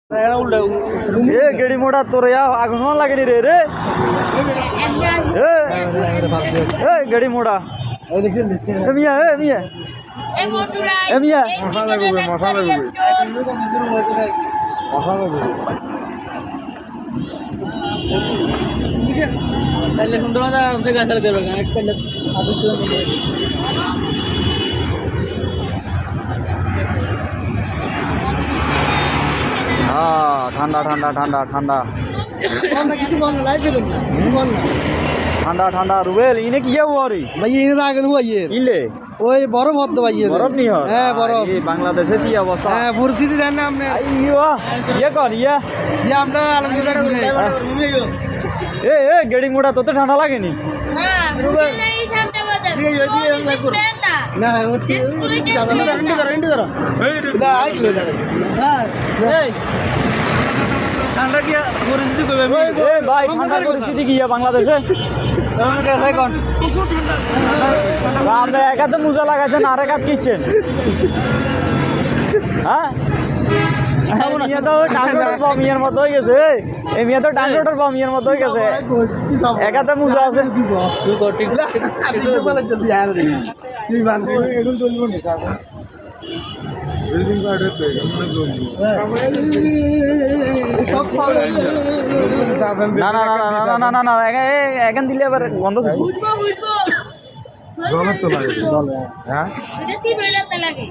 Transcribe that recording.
ए गेड़ी मोड़ा तो रे आगुन लगे रे रे ए गेड़ी मोड़ा मिया मिया मिया ঠান্ডা ঠান্ডা ঠান্ডা ঠান্ডা ঠান্ডা ঠান্ডা রুবেল ইনে কি যাবো আরে ভাই ইনে রাগেন হুয়াইয়ে ইলে ওই বরফ হত ভাইয়ে বরফ নি হয় হ্যাঁ বরফ এই বাংলাদেশে কি অবস্থা হ্যাঁ পরিস্থিতি জানেন না আপনি আইয়ো ইয়ে কর ইয়া যে আমরা আলমগীর ঘুরে এ এ গেড়ি মোড়া তোতে ঠান্ডা লাগেনি না ঠান্ডা কি পরিস্থিতি কইবে এ ভাই ঠান্ডা পরিস্থিতি কি বাংলাদেশে कैसे कौन আমরা এক হাতে মোজা লাগাইছেন আর এক হাত কিচ্ছেন হ্যাঁ মিয়া তো ডান্ডোটার বমিয়ার মতো হয়ে গেছে এই মিয়া তো ডান্ডোটার বমিয়ার মতো হয়ে গেছে এক হাতে মোজা আছে না না না না না না না এখন দিলে আবার বন্ধ লাগে